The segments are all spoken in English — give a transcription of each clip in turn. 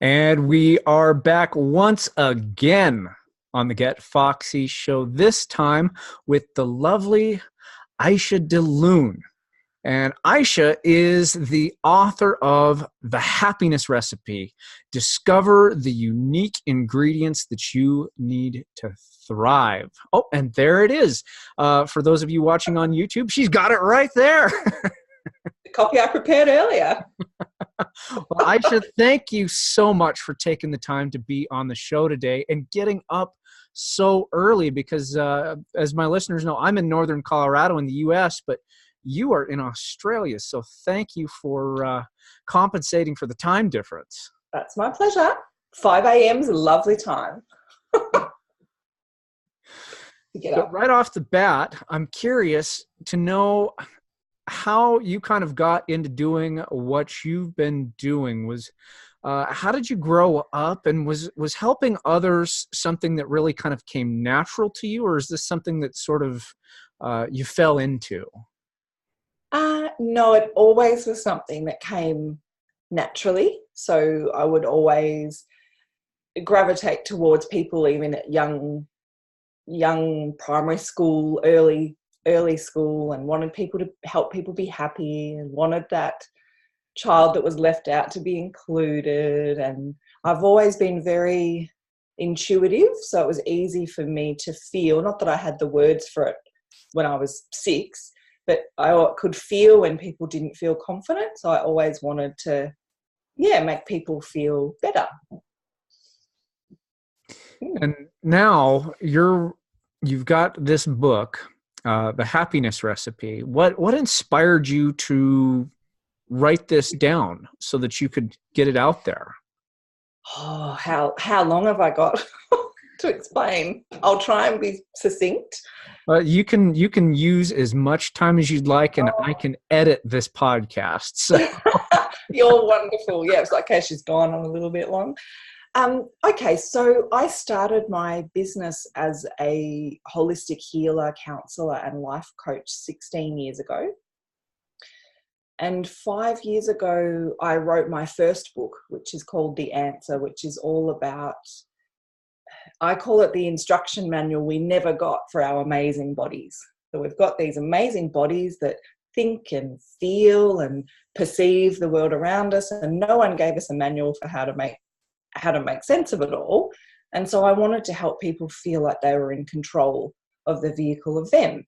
And we are back once again on the Get Foxy show, this time with the lovely Iesha Delune. And Iesha is the author of The Happiness Recipe. Discover the unique ingredients that you need to thrive. Oh, and there it is. For those of you watching on YouTube, she's got it right there. The copy I prepared earlier. Well, Iesha, thank you so much for taking the time to be on the show today and getting up so early because, as my listeners know, I'm in northern Colorado in the U.S., but you are in Australia. So thank you for compensating for the time difference. That's my pleasure. 5 a.m. is a lovely time to get So up. right off the bat, I'm curious to know how you kind of got into doing what you've been doing. How did you grow up, and was helping others something that really kind of came natural to you, or is this something that sort of you fell into? No, it always was something that came naturally. So I would always gravitate towards people, even at young primary school, early school, and wanted people to help people be happy, and wanted that child that was left out to be included. And I've always been very intuitive, so it was easy for me to feel, not that I had the words for it when I was 6, but I could feel when people didn't feel confident. So I always wanted to, make people feel better. And now you've got this book, The Happiness Recipe. What inspired you to write this down so that you could get it out there? Oh, how long have I got to explain? I'll try and be succinct. You can use as much time as you'd like, and I can edit this podcast. So. You're wonderful. Yeah, it's like, okay, she's gone on a little bit long. Okay, so I started my business as a holistic healer, counselor, and life coach 16 years ago. And 5 years ago, I wrote my first book, which is called The Answer, which is all about, I call it the instruction manual we never got for our amazing bodies. So we've got these amazing bodies that think and feel and perceive the world around us, and no one gave us a manual for how to make sense of it all. And so I wanted to help people feel like they were in control of the vehicle of them.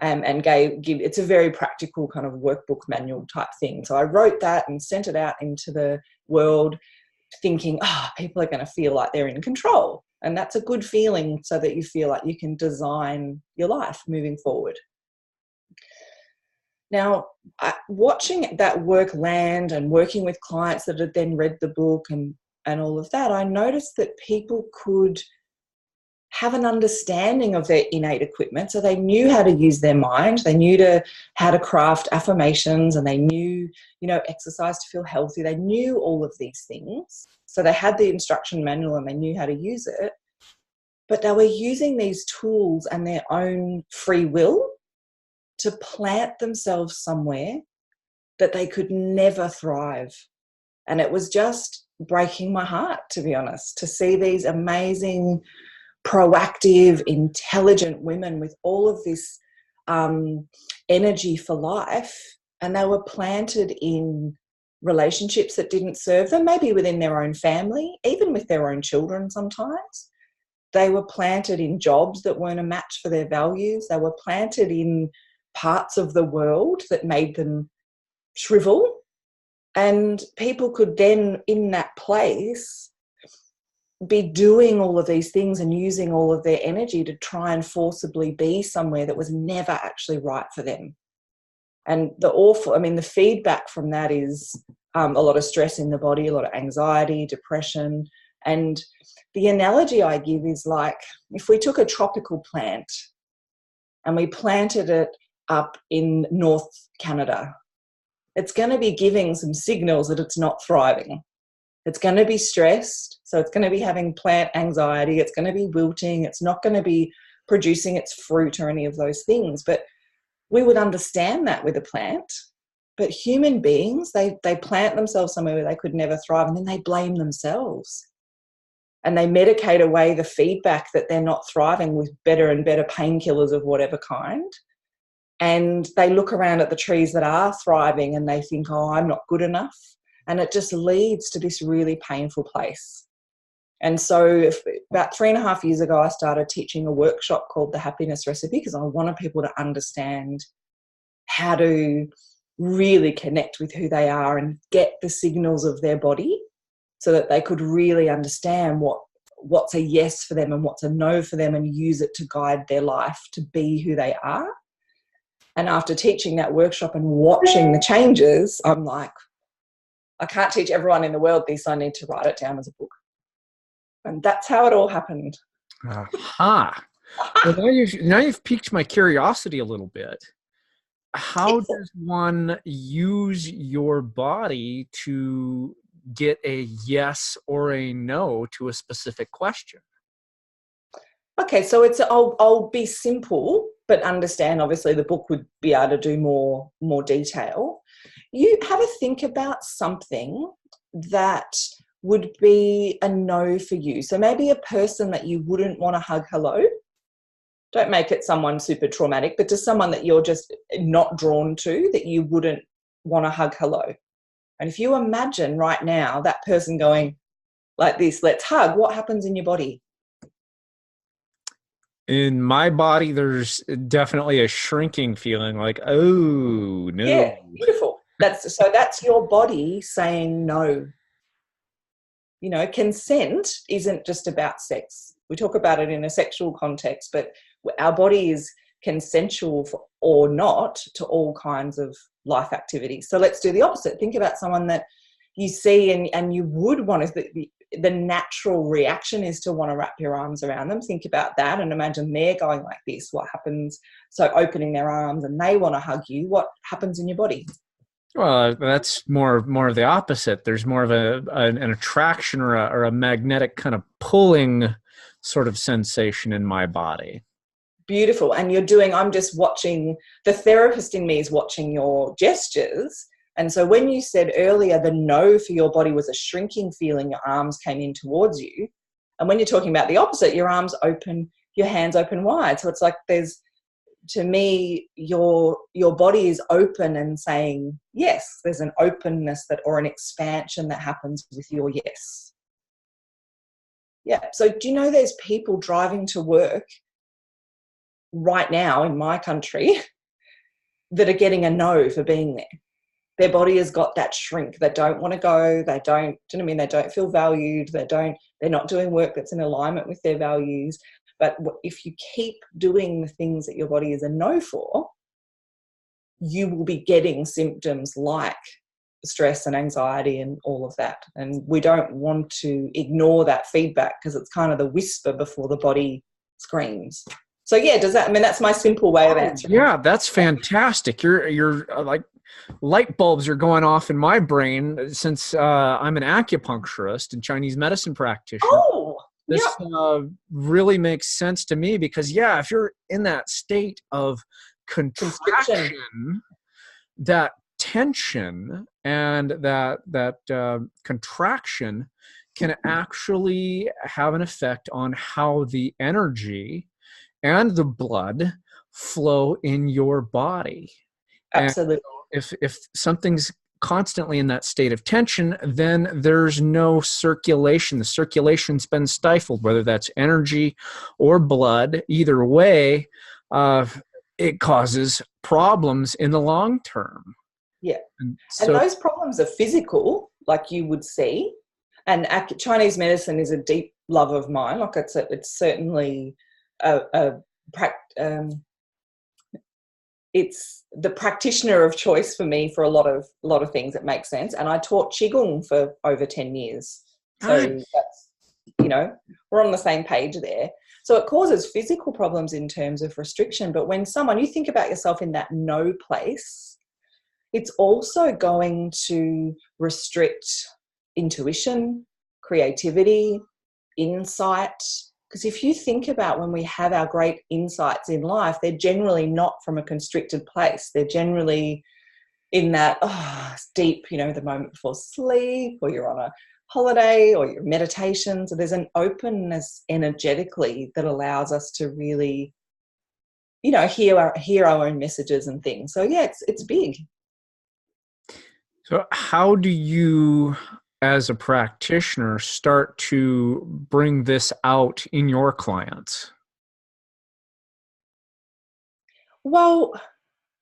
And give it's a very practical kind of workbook manual type thing. So I wrote that and sent it out into the world thinking, people are going to feel like they're in control. And that's a good feeling, so that you feel like you can design your life moving forward. Now, watching that work land and working with clients that had then read the book and all of that, I noticed that people could have an understanding of their innate equipment. So they knew how to use their mind, they knew how to craft affirmations, and they knew, exercise to feel healthy. They knew all of these things. So they had the instruction manual and they knew how to use it. But they were using these tools and their own free will to plant themselves somewhere that they could never thrive. And it was just breaking my heart, to be honest, to see these amazing, proactive, intelligent women with all of this energy for life, and they were planted in relationships that didn't serve them, maybe within their own family, even with their own children sometimes. They were planted in jobs that weren't a match for their values. They were planted in parts of the world that made them shrivel. And people could then, in that place, be doing all of these things and using all of their energy to try and forcibly be somewhere that was never actually right for them. And the feedback from that is a lot of stress in the body, a lot of anxiety, depression. And the analogy I give is like, if we took a tropical plant and we planted it up in North Canada, it's going to be giving some signals that it's not thriving. It's going to be stressed, so it's going to be having plant anxiety, it's going to be wilting, it's not going to be producing its fruit or any of those things. But we would understand that with a plant, But human beings, they plant themselves somewhere where they could never thrive, and then they blame themselves. And they medicate away the feedback that they're not thriving with better and better painkillers of whatever kind. And they look around at the trees that are thriving and they think, oh, I'm not good enough. And it just leads to this really painful place. And so about 3.5 years ago, I started teaching a workshop called The Happiness Recipe, because I wanted people to understand how to really connect with who they are and get the signals of their body so that they could really understand what's a yes for them and what's a no for them, and use it to guide their life to be who they are. And after teaching that workshop and watching the changes, I'm like, I can't teach everyone in the world this. I need to write it down as a book. And that's how it all happened. Aha. Well, now you've piqued my curiosity a little bit. How does one use your body to get a yes or a no to a specific question? Okay, so I'll be simple, but understand obviously the book would be able to do more detail. You have a think about something that would be a no for you. So maybe a person that you wouldn't want to hug hello. Don't make it someone super traumatic, but just someone that you're just not drawn to, that you wouldn't want to hug hello. And if you imagine right now that person going like this, let's hug, what happens in your body? In my body, there's definitely a shrinking feeling, like, oh, no. Yeah, beautiful. That's your body saying no. You know, consent isn't just about sex. We talk about it in a sexual context, but our body is consensual or not to all kinds of life activities. So let's do the opposite. Think about someone that you see and you would want to, the natural reaction is to want to wrap your arms around them. Think about that and imagine they're going like this. What happens? So opening their arms and they want to hug you. What happens in your body? Well, that's more of the opposite. There's more of an attraction or a magnetic kind of pulling sort of sensation in my body. Beautiful. And I'm just watching, the therapist in me is watching your gestures. And so when you said earlier the no for your body was a shrinking feeling, your arms came in towards you. And when you're talking about the opposite, your arms open, your hands open wide. So it's like to me, your body is open and saying yes. There's an openness or an expansion that happens with your yes. Yeah. So do you know there's people driving to work right now in my country that are getting a no for being there? Their body has got that shrink. They don't want to go. They don't, do you know what I mean? They don't feel valued. They're not doing work that's in alignment with their values. But if you keep doing the things that your body is a no for, you will be getting symptoms like stress and anxiety and all of that. And we don't want to ignore that feedback because it's kind of the whisper before the body screams. So yeah, that's my simple way of answering. Yeah, that's fantastic. You're like, light bulbs are going off in my brain since I'm an acupuncturist and Chinese medicine practitioner. Oh, this really makes sense to me because, yeah, if you're in that state of contraction, that tension and that contraction can actually have an effect on how the energy and the blood flow in your body. Absolutely. And if something's constantly in that state of tension, then there's no circulation. The circulation's been stifled, whether that's energy or blood. Either way, it causes problems in the long term. Yeah. And those problems are physical, like you would see. And Chinese medicine is a deep love of mine. Like it's certainly it's the practitioner of choice for me for a lot of things. It makes sense. And I taught Qigong for over 10 years. So that's, we're on the same page there. So it causes physical problems in terms of restriction. But when you think about yourself in that no place, it's also going to restrict intuition, creativity, insight. Because if you think about when we have our great insights in life, they're generally not from a constricted place. They're generally in that, it's deep, the moment before sleep, or you're on a holiday, or your meditation. So there's an openness energetically that allows us to really, hear our own messages and things. So yeah, it's big. So how do you, as a practitioner, start to bring this out in your clients? Well,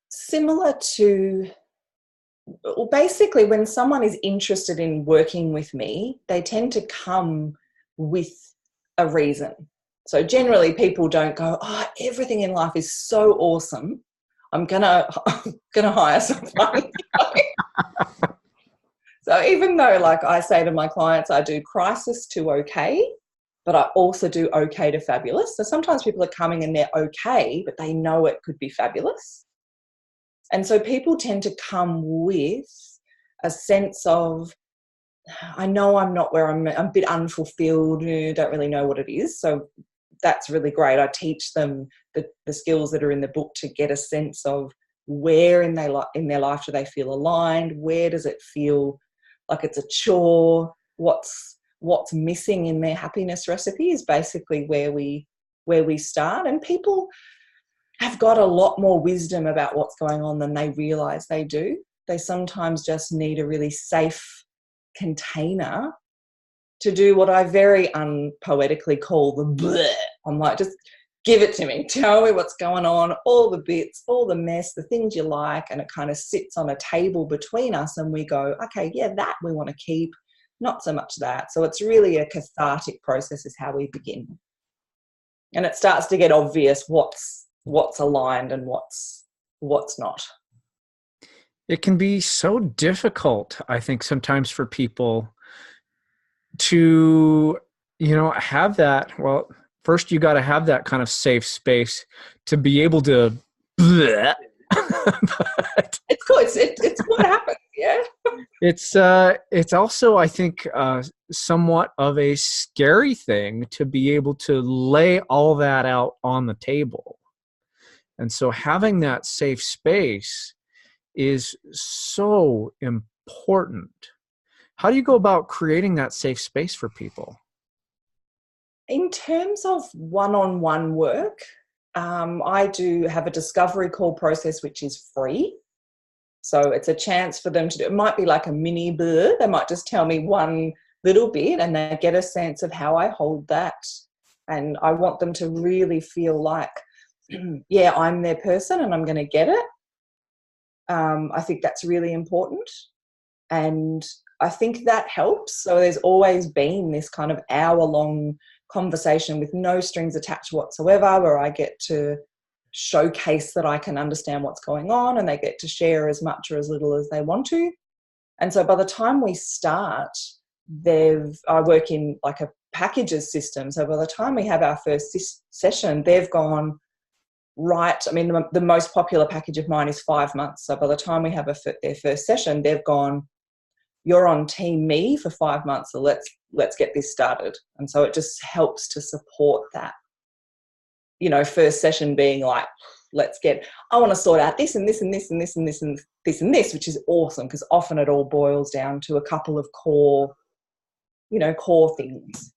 similar to, basically, when someone is interested in working with me, they tend to come with a reason. So generally people don't go, everything in life is so awesome, I'm gonna hire someone. So even though, like I say to my clients, I do crisis to okay, but I also do okay to fabulous. So sometimes people are coming and they're okay, but they know it could be fabulous. And so people tend to come with a sense of, I know I'm not where I'm a bit unfulfilled, don't really know what it is. So that's really great. I teach them the skills that are in the book to get a sense of where in their life do they feel aligned, where does it feel like it's a chore, what's missing in their happiness recipe is basically where we start. And people have got a lot more wisdom about what's going on than they realize they do. They sometimes just need a really safe container to do what I very unpoetically call the bleh. I'm like, just give it to me. Tell me what's going on, all the bits, all the mess, the things you like, and it kind of sits on a table between us and we go, okay, yeah, that we want to keep, not so much that. So it's really a cathartic process is how we begin. And it starts to get obvious what's aligned and what's not. It can be so difficult, I think, sometimes for people to, have that. Well, first you got to have that kind of safe space to be able to. But it's cool. It's what happens. Yeah. It's also, I think, somewhat of a scary thing to be able to lay all that out on the table. And so having that safe space is so important. How do you go about creating that safe space for people? In terms of one-on-one work, I do have a discovery call process, which is free. So it's a chance for them to do, it might be like a mini blur. They might just tell me one little bit and they get a sense of how I hold that. And I want them to really feel like, yeah, I'm their person and I'm going to get it. I think that's really important. And I think that helps. So there's always been this kind of hour-long conversation with no strings attached whatsoever, where I get to showcase that I can understand what's going on and they get to share as much or as little as they want to. And so by the time we start, I work in like a packages system. So by the time we have our first session, they've gone, right, I mean, the most popular package of mine is 5 months. So by the time we have their first session, they've gone, you're on team me for 5 months, so let's get this started. And so it just helps to support that, first session being like, I want to sort out this and this and this and this and this and this and this, which is awesome because often it all boils down to a couple of core things.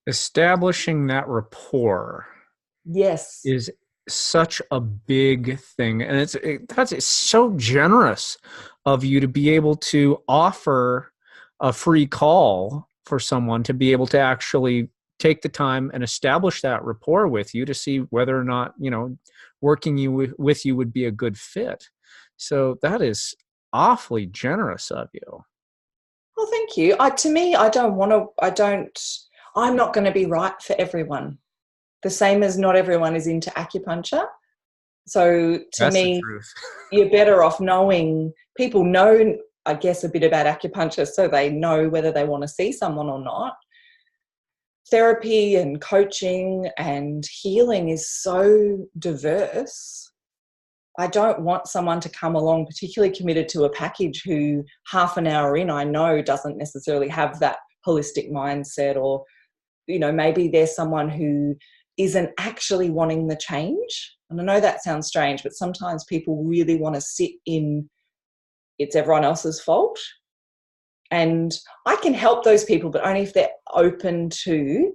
Establishing that rapport, yes, is such a big thing, and it's so generous of you to be able to offer a free call for someone to be able to actually take the time and establish that rapport with you to see whether or not working with you would be a good fit. So that is awfully generous of you. Well, thank you. I'm not going to be right for everyone. The same as not everyone is into acupuncture. So to That's me, the truth. you're better off knowing, people know, I guess, a bit about acupuncture so they know whether they want to see someone or not. Therapy and coaching and healing is so diverse. I don't want someone to come along particularly committed to a package who half an hour in, I know, doesn't necessarily have that holistic mindset, or maybe there's someone who isn't actually wanting the change. And I know that sounds strange, but sometimes people really want to sit in it's everyone else's fault. And I can help those people, but only if they're open to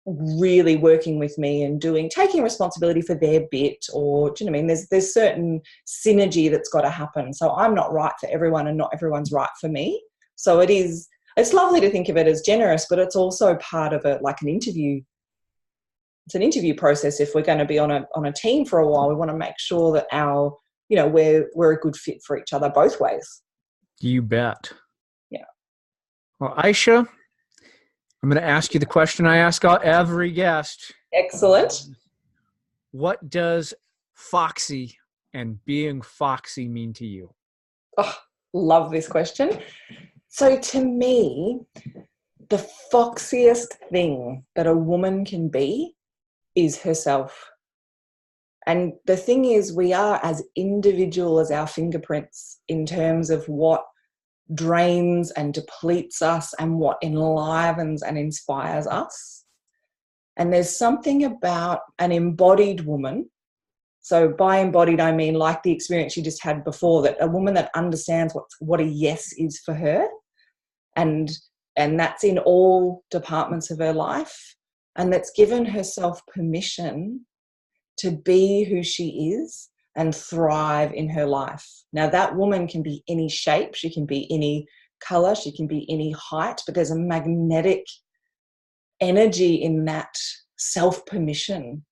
really working with me and taking responsibility for their bit, or do you know what I mean? There's certain synergy that's got to happen. So I'm not right for everyone and not everyone's right for me. So it's lovely to think of it as generous, but it's also part of like an interview. It's an interview process. If we're going to be on a team for a while, we want to make sure that we're a good fit for each other both ways. You bet. Yeah. Well, Iesha, I'm going to ask you the question I ask every guest. Excellent. What does Foxy and being Foxy mean to you? Oh, love this question. So to me, the foxiest thing that a woman can be is herself. And the thing is, we are as individual as our fingerprints in terms of what drains and depletes us and what enlivens and inspires us. And there's something about an embodied woman. So by embodied, I mean like the experience you just had before, that a woman that understands what a yes is for her, and that's in all departments of her life, and that's given herself permission to be who she is and thrive in her life. Now, that woman can be any shape, she can be any color, she can be any height, but there's a magnetic energy in that self-permission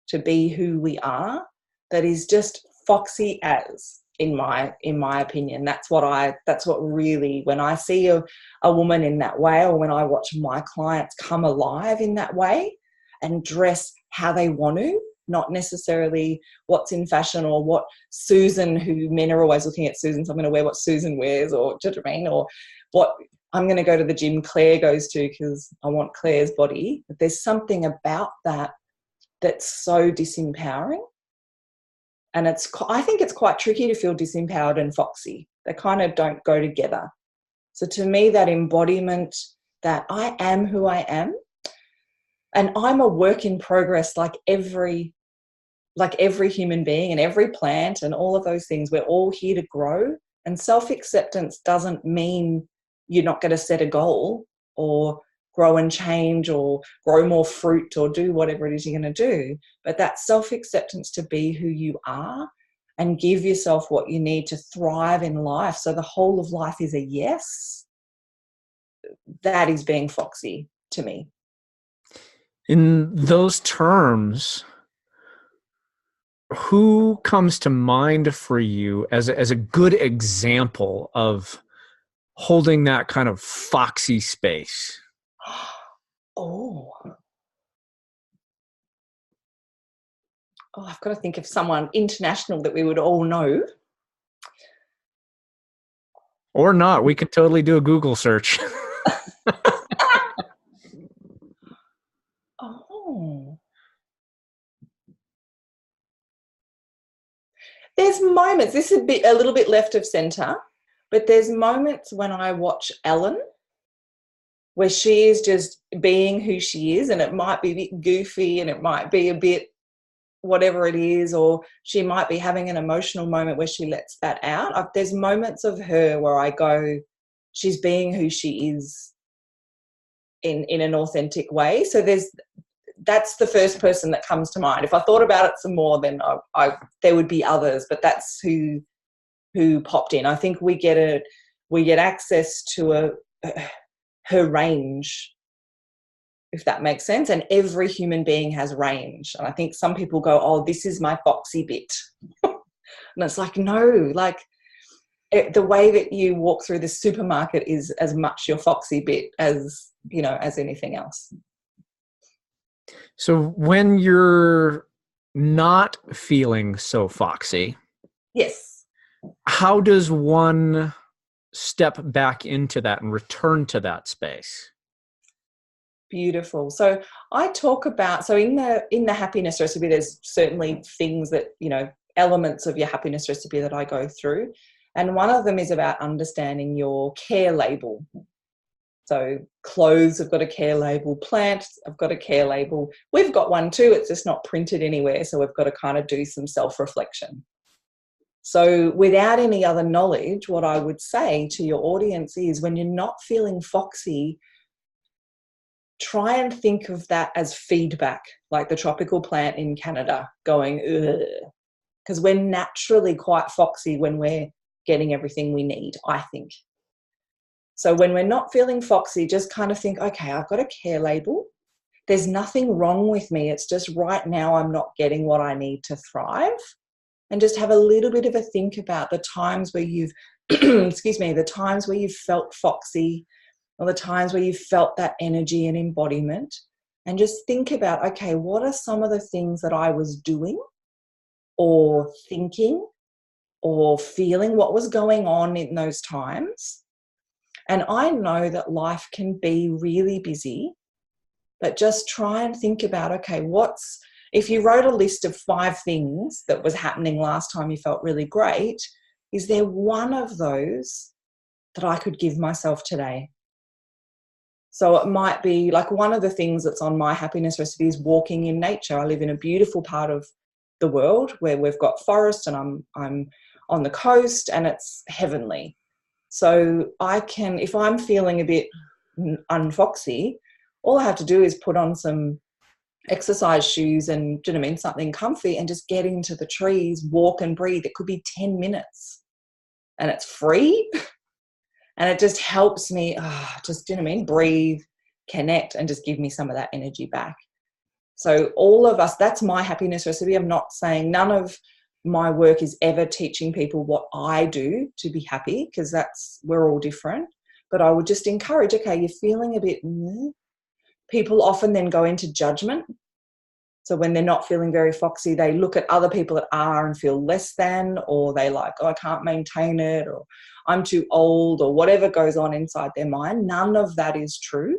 to be who we are that is just foxy as, in my opinion. That's what really, when I see a woman in that way, or when I watch my clients come alive in that way and dress how they want to, not necessarily what's in fashion or what Susan, who men are always looking at Susan, so I'm going to wear what Susan wears, or do you know what I mean? Or what I'm going to go to the gym Claire goes to because I want Claire's body. But there's something about that that's so disempowering. And I think it's quite tricky to feel disempowered and foxy. They kind of don't go together. So to me, that embodiment that I am who I am, and I'm a work in progress, like every human being and every plant and all of those things, we're all here to grow. And self-acceptance doesn't mean you're not going to set a goal or grow and change or grow more fruit or do whatever it is you're going to do. But that self-acceptance to be who you are and give yourself what you need to thrive in life. So the whole of life is a yes. That is being foxy to me. In those terms, who comes to mind for you as a good example of holding that kind of foxy space? Oh, I've got to think of someone international that we would all know. Or not. We could totally do a Google search. Oh. There's moments, this is a little bit left of centre, but there's moments when I watch Ellen where she is just being who she is, and it might be a bit goofy and it might be a bit whatever it is, or she might be having an emotional moment where she lets that out. There's moments of her where I go, she's being who she is in an authentic way. So that's the first person that comes to mind. If I thought about it some more, then there would be others, but that's who popped in. I think we get access to her range, if that makes sense. And every human being has range. And I think some people go, oh, this is my foxy bit. And it's like, no, like the way that you walk through the supermarket is as much your foxy bit as, as anything else. So when you're not feeling so foxy, yes, how does one step back into that and return to that space? Beautiful. So I talk about, so in the happiness recipe, there's certainly things that, elements of your happiness recipe that I go through. And one of them is about understanding your care label. So clothes have got a care label, plants have got a care label. We've got one too, it's just not printed anywhere, so we've got to kind of do some self-reflection. So without any other knowledge, what I would say to your audience is when you're not feeling foxy, try and think of that as feedback, like the tropical plant in Canada going, ugh. Because we're naturally quite foxy when we're getting everything we need, I think. So when we're not feeling foxy, just kind of think, okay, I've got a care label. There's nothing wrong with me. It's just right now I'm not getting what I need to thrive. And just have a little bit of a think about the times where you've, excuse me, the times where you've felt foxy or the times where you've felt that energy and embodiment. And just think about, okay, what are some of the things that I was doing or thinking or feeling? What was going on in those times? And I know that life can be really busy, but just try and think about, okay, if you wrote a list of 5 things that was happening last time you felt really great, is there one of those that I could give myself today? So it might be like one of the things that's on my happiness recipe is walking in nature. I live in a beautiful part of the world where we've got forest and I'm on the coast and it's heavenly. So I can, if I'm feeling a bit unfoxy, all I have to do is put on some exercise shoes and, do you know what I mean, something comfy and just get into the trees, walk and breathe. It could be 10 minutes and it's free and it just helps me just, do you know what I mean, breathe, connect and just give me some of that energy back. So all of us, that's my happiness recipe. I'm not saying none of my work is ever teaching people what I do to be happy, because we're all different. But I would just encourage, okay, you're feeling a bit, people often then go into judgment. So when they're not feeling very foxy, they look at other people that are and feel less than, or they like, I can't maintain it, or I'm too old, or whatever goes on inside their mind. None of that is true.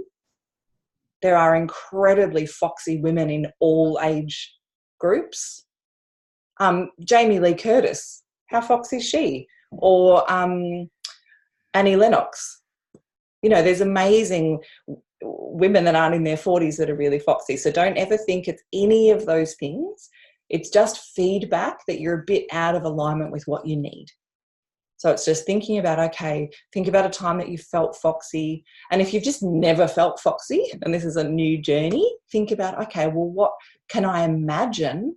There are incredibly foxy women in all age groups. Jamie Lee Curtis, how foxy is she? Or Annie Lennox. You know, there's amazing women that aren't in their 40s that are really foxy. So don't ever think it's any of those things. It's just feedback that you're a bit out of alignment with what you need. So it's just thinking about, okay, think about a time that you felt foxy. And if you've just never felt foxy, and this is a new journey, think about, okay, well, what can I imagine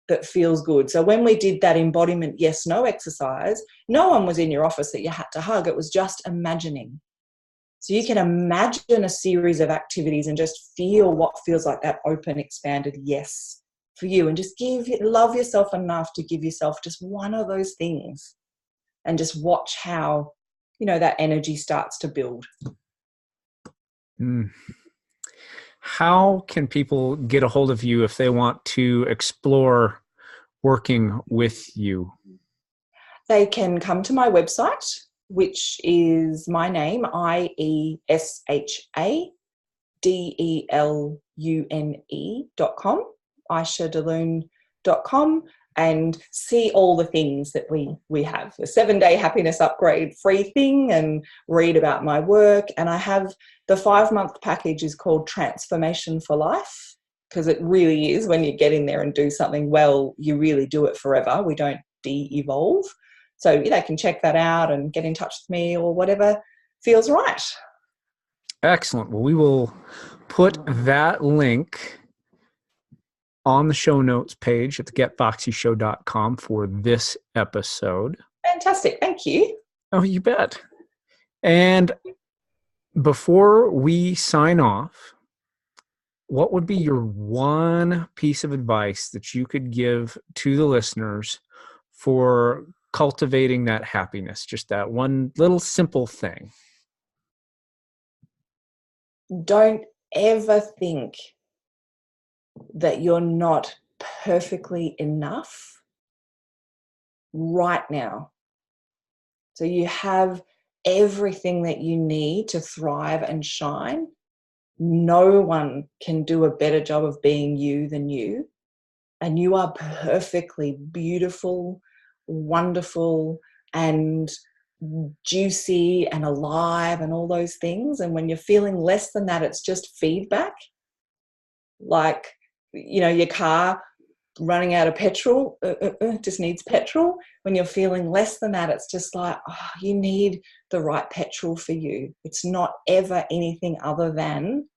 that feels good? So when we did that embodiment yes-no exercise, no one was in your office that you had to hug. It was just imagining. So you can imagine a series of activities and just feel what feels like that open, expanded yes for you, and just love yourself enough to give yourself just one of those things and just watch how, you know, that energy starts to build. How can people get a hold of you if they want to explore working with you? They can come to my website, which is my name, IeshaDelune.com, IeshaDelune.com, and see all the things that we have. A 7-day happiness upgrade free thing, and read about my work. And I have the 5-month package is called Transformation for Life, because it really is, when you get in there and do something well, you really do it forever. We don't de-evolve. So they can check that out and get in touch with me or whatever feels right. Excellent. Well, we will put that link on the show notes page at the getfoxyshow.com for this episode. Fantastic. Thank you. Oh, you bet. And before we sign off, what would be your one piece of advice that you could give to the listeners for cultivating that happiness? Just that one little simple thing. Don't ever think that you're not perfectly enough right now. So you have everything that you need to thrive and shine. No one can do a better job of being you than you. And you are perfectly beautiful, wonderful, and juicy and alive and all those things. And when you're feeling less than that, it's just feedback. Like, your car running out of petrol, just needs petrol. When you're feeling less than that, it's just like, you need the right petrol for you. It's not ever anything other than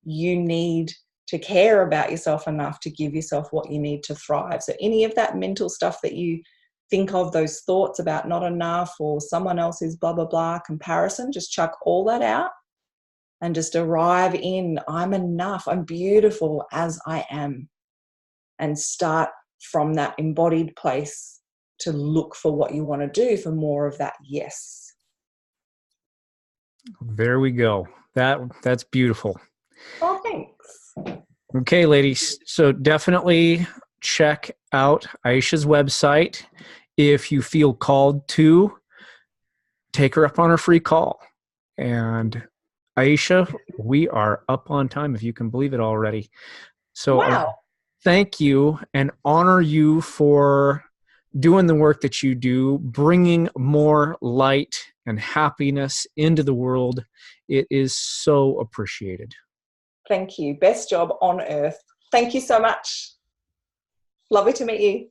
you need to care about yourself enough to give yourself what you need to thrive. So any of that mental stuff that you think of, those thoughts about not enough or someone else's blah, blah, blah comparison, just chuck all that out and just arrive in, I'm enough, I'm beautiful as I am, and start from that embodied place to look for what you want to do for more of that yes. There we go. That's beautiful. Oh, thanks. Okay, ladies. So definitely check out Iesha's website. If you feel called to, take her up on her free call. And Iesha, we are up on time, if you can believe it already. So Wow. thank you and honor you for doing the work that you do, bringing more light and happiness into the world. It is so appreciated. Thank you. Best job on earth. Thank you so much. Lovely to meet you.